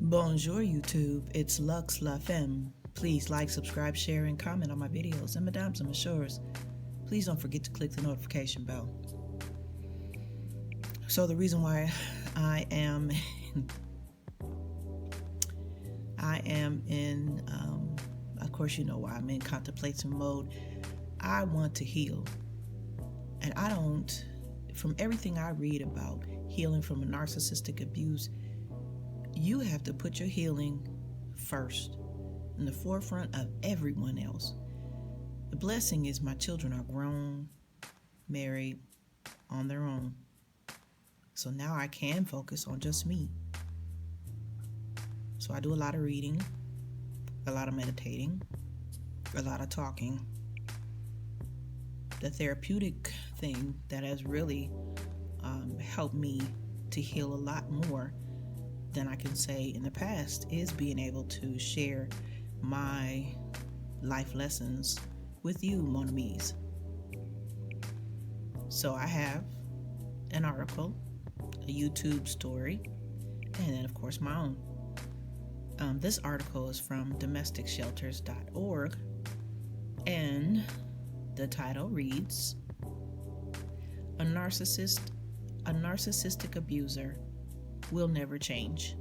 Bonjour YouTube, it's Lux La Femme. Please like, subscribe, share, and comment on my videos. And mesdames and messieurs, please don't forget to click the notification bell. So the reason why I am in, of course you know why I'm in contemplative mode. I want to heal. And I don't, from everything I read about healing from a narcissistic abuse, you have to put your healing first, in the forefront of everyone else. The blessing is my children are grown, married, on their own. So now I can focus on just me. So I do a lot of reading, a lot of meditating, a lot of talking. The therapeutic thing that has really helped me to heal a lot more than I can say in the past is being able to share my life lessons with you, mon amis. So I have an article, a YouTube story, and then of course my own. This article is from domesticshelters.org, and the title reads, A narcissistic abuser will never change.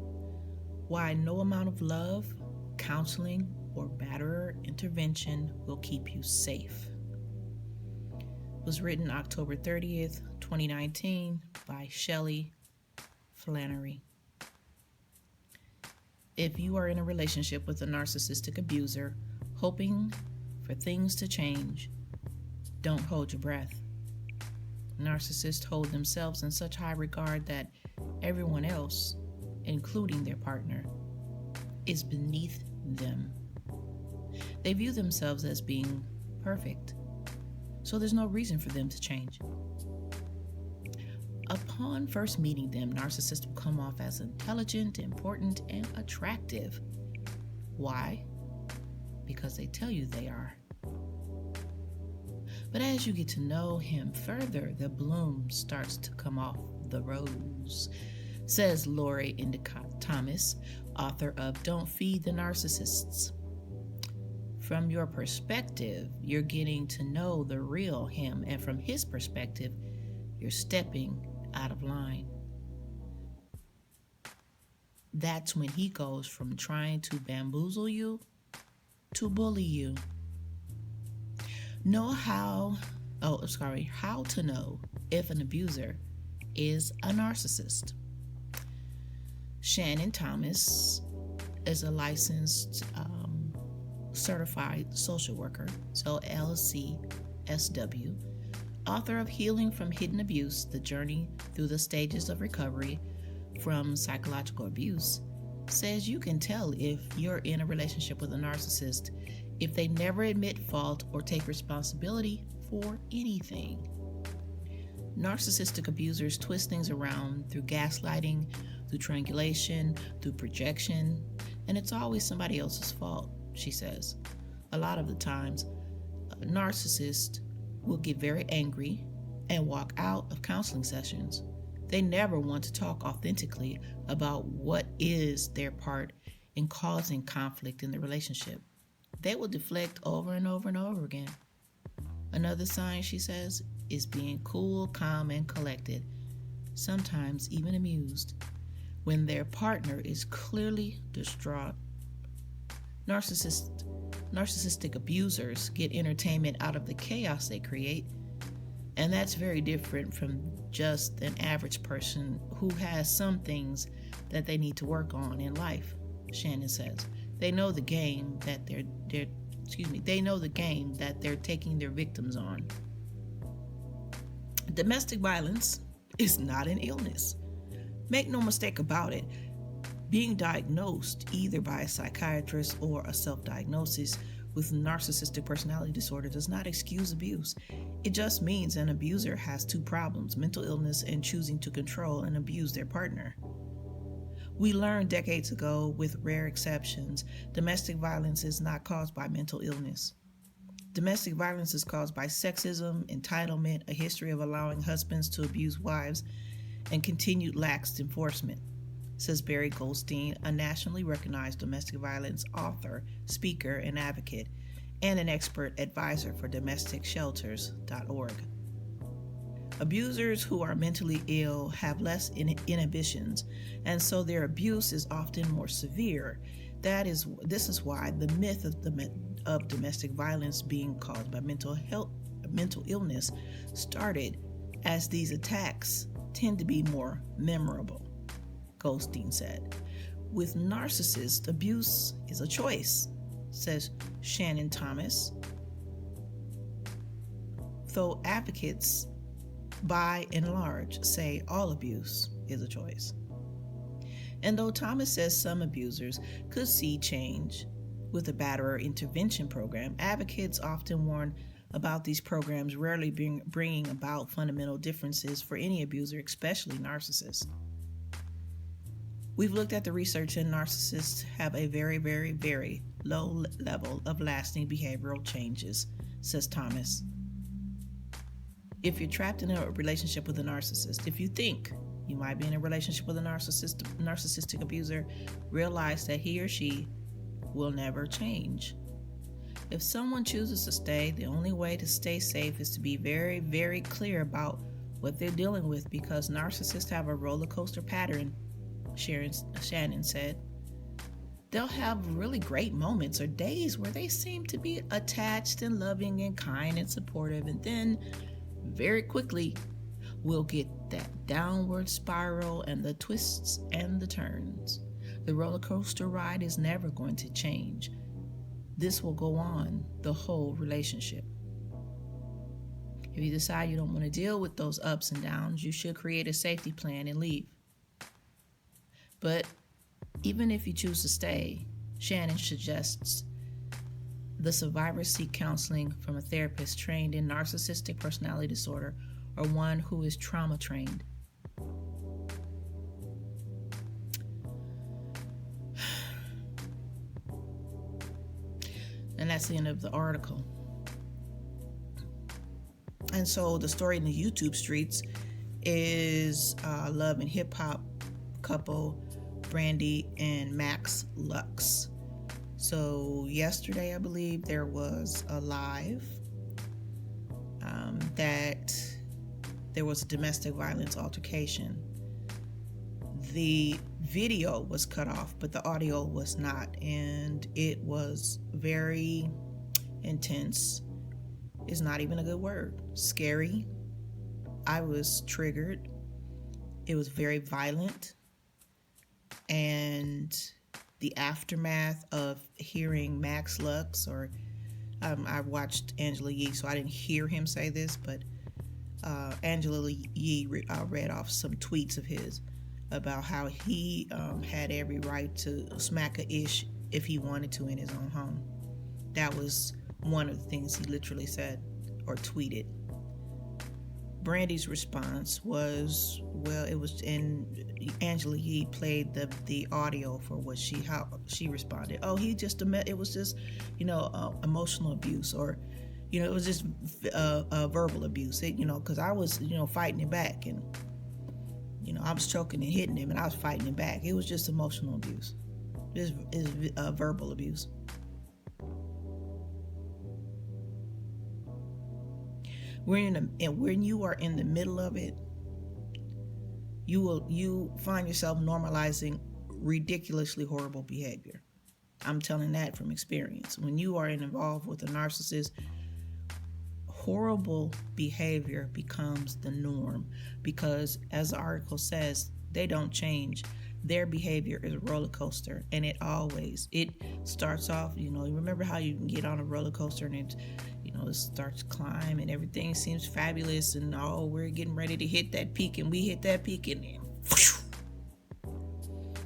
Why no amount of love, counseling, or batterer intervention will keep you safe. It was written October 30th, 2019 by Shelley Flannery. If you are in a relationship with a narcissistic abuser, hoping for things to change, don't hold your breath. Narcissists hold themselves in such high regard that everyone else, including their partner, is beneath them. They view themselves as being perfect, so there's no reason for them to change. Upon first meeting them, narcissists will come off as intelligent, important, and attractive. Why? Because they tell you they are. But as you get to know him further, the bloom starts to come off the rose, says Lori Endicott Thomas, author of Don't Feed the Narcissists. From your perspective, you're getting to know the real him, and from his perspective, you're stepping out of line. That's when he goes from trying to bamboozle you to bully you. How to know if an abuser is a narcissist. Shannon Thomas is a licensed certified social worker, so LCSW, author of Healing from Hidden Abuse, The Journey Through the Stages of Recovery from Psychological Abuse, says you can tell if you're in a relationship with a narcissist if they never admit fault or take responsibility for anything. Narcissistic abusers twist things around through gaslighting, through triangulation, through projection, and it's always somebody else's fault, she says. A lot of the times, a narcissist will get very angry and walk out of counseling sessions. They never want to talk authentically about what is their part in causing conflict in the relationship. They will deflect over and over and over again. Another sign, she says, is being cool, calm, and collected, sometimes even amused, when their partner is clearly distraught. Narcissistic abusers get entertainment out of the chaos they create, and that's very different from just an average person who has some things that they need to work on in life, Shannon says. They know the game that they're taking their victims on. Domestic violence is not an illness. Make no mistake about it. Being diagnosed either by a psychiatrist or a self-diagnosis with narcissistic personality disorder does not excuse abuse. It just means an abuser has two problems: mental illness and choosing to control and abuse their partner. We learned decades ago, with rare exceptions, domestic violence is not caused by mental illness. Domestic violence is caused by sexism, entitlement, a history of allowing husbands to abuse wives, and continued lax enforcement. says Barry Goldstein, a nationally recognized domestic violence author, speaker, and advocate, and an expert advisor for domesticshelters.org. Abusers who are mentally ill have less inhibitions, and so their abuse is often more severe. This is why the myth of domestic violence being caused by mental illness started, as these attacks tend to be more memorable, Goldstein said. With narcissists, abuse is a choice, says Shannon Thomas, though advocates by and large say all abuse is a choice. And though Thomas says some abusers could see change with a batterer intervention program, advocates often warn about these programs rarely bringing about fundamental differences for any abuser, especially narcissists. We've looked at the research, and narcissists have a very, very, very low level of lasting behavioral changes, says Thomas. If you're trapped in a relationship with a narcissist, if you think you might be in a relationship with a narcissistic abuser, realize that he or she will never change. If someone chooses to stay, the only way to stay safe is to be very, very clear about what they're dealing with, because narcissists have a roller coaster pattern, Shannon said. They'll have really great moments or days where they seem to be attached and loving and kind and supportive, and then very quickly we'll get that downward spiral and the twists and the turns. The roller coaster ride is never going to change. This will go on the whole relationship. If you decide you don't want to deal with those ups and downs, you should create a safety plan and leave. But even if you choose to stay, Shannon suggests the survivors seek counseling from a therapist trained in narcissistic personality disorder or one who is trauma trained. And that's the end of the article. And so the story in the YouTube streets is love and hip hop couple Brandi and Max Lux. So yesterday, I believe, there was a live that there was a domestic violence altercation. The video was cut off, but the audio was not, and it was very intense. Is not even a good word. Scary. I was triggered. It was very violent, and the aftermath of hearing Max Lux, or I watched Angela Yee, so I didn't hear him say this, but Angela Yee read off some tweets of his about how he had every right to smack a ish if he wanted to in his own home. That was one of the things he literally said or tweeted. Brandi's response was, well, it was, and Angela Yee played the audio for how she responded. Oh, it was just, emotional abuse, or, it was just verbal abuse. Because I was, fighting it back, and, I was choking and hitting him, and I was fighting it back. It was just emotional abuse. It's verbal abuse. When you are in the middle of it, you find yourself normalizing ridiculously horrible behavior. I'm telling that from experience. When you are involved with a narcissist, horrible behavior becomes the norm, because, as the article says, they don't change. Their behavior is a roller coaster, and it starts off, you remember how you can get on a roller coaster and it starts to climb and everything seems fabulous, and we're getting ready to hit that peak, and we hit that peak, and then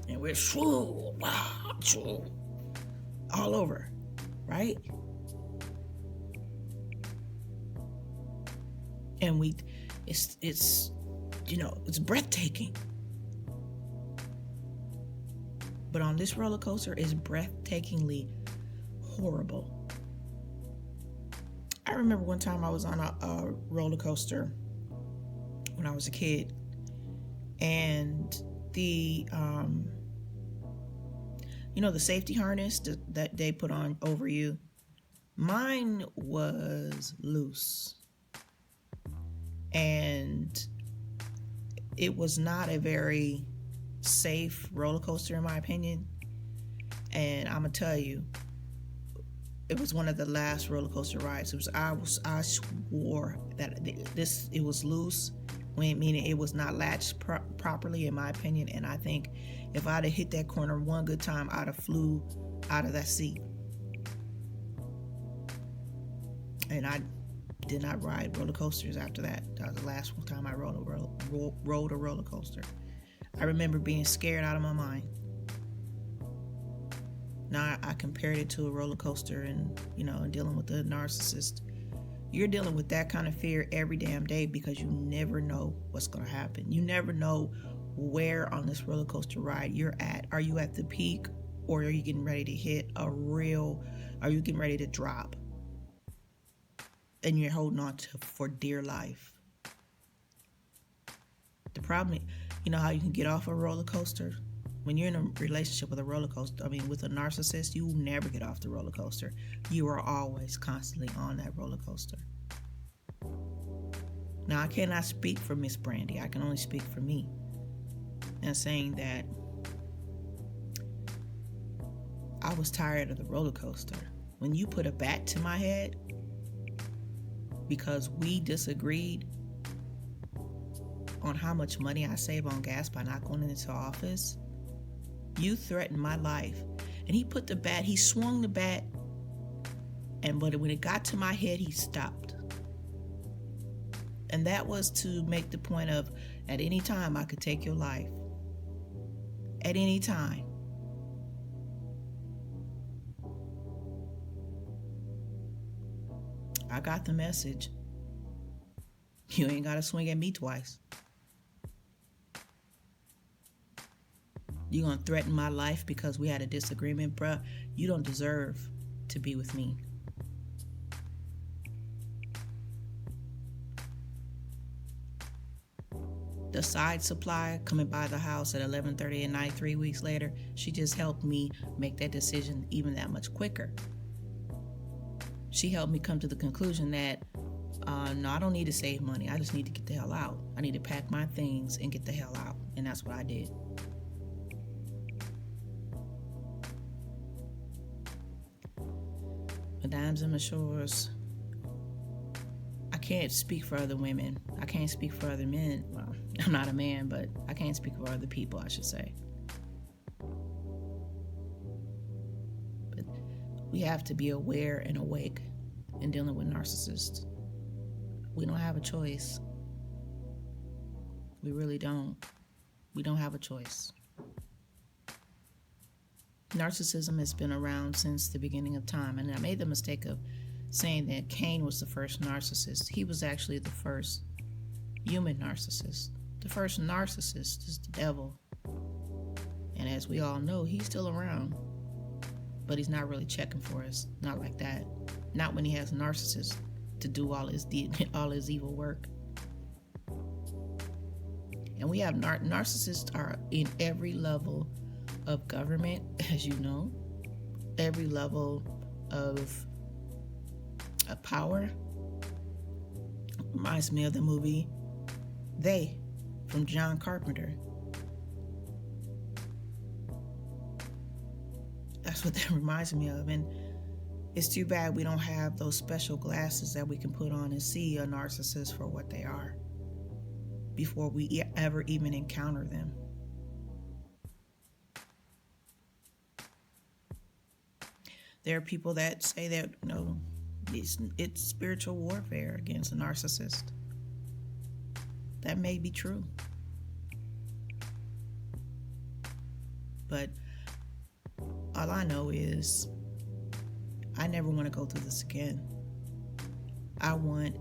and we're all over, right? And it's breathtaking. But on this roller coaster, it's breathtakingly horrible. I remember one time I was on a roller coaster when I was a kid, and the the safety harness that they put on over you, mine was loose, and it was not a very safe roller coaster in my opinion. And I'm gonna tell you, it was one of the last roller coaster rides. I swore that it was loose, meaning it was not latched properly in my opinion. And I think if I'd have hit that corner one good time, I'd have flew out of that seat. And I did not ride roller coasters after that. That was the last time I rode a roller coaster. I remember being scared out of my mind. Now I compared it to a roller coaster, and dealing with the narcissist. You're dealing with that kind of fear every damn day because you never know what's going to happen. You never know where on this roller coaster ride you're at. Are you at the peak, or are you getting ready to hit are you getting ready to drop? And you're holding on to for dear life. The problem, how you can get off a roller coaster? When you're in a relationship with with a narcissist, you will never get off the roller coaster. You are always constantly on that roller coaster. Now, I cannot speak for Miss Brandi. I can only speak for me. And saying that I was tired of the roller coaster. When you put a bat to my head because we disagreed on how much money I save on gas by not going into office, you threatened my life. And he swung the bat, but when it got to my head, he stopped. And that was to make the point of, at any time I could take your life. At any time. I got the message. You ain't got to swing at me twice. You gonna threaten my life because we had a disagreement, bruh? You don't deserve to be with me. The side supply coming by the house at 11:30 at night 3 weeks later, she just helped me make that decision even that much quicker. She helped me come to the conclusion that, no, I don't need to save money. I just need to get the hell out. I need to pack my things and get the hell out. And that's what I did. Madames and messieurs, I can't speak for other women. I can't speak for other men. Well, I'm not a man, but I can't speak for other people, I should say. But we have to be aware and awake in dealing with narcissists. We don't have a choice. We really don't. We don't have a choice. Narcissism has been around since the beginning of time, and I made the mistake of saying that Cain was the first narcissist. He was actually the first human narcissist. The first narcissist is the devil. And as we all know, he's still around, but he's not really checking for us. Not like that. Not when he has narcissists to do all his evil work. And we have narcissists are in every level of government, as you know, every level of power. Reminds me of the movie They from John Carpenter. That's what that reminds me of. And it's too bad we don't have those special glasses that we can put on and see a narcissist for what they are before we ever even encounter them. There are people that say that, it's spiritual warfare against a narcissist. That may be true. But all I know is I never want to go through this again. I want,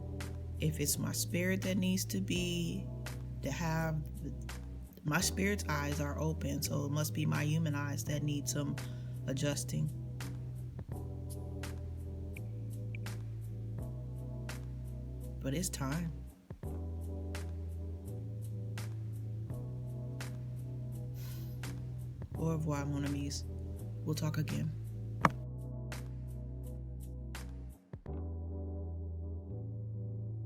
if it's my spirit that needs to have, my spirit's eyes are open, so it must be my human eyes that need some adjusting. But it's time. Au revoir, mon amis. We'll talk again.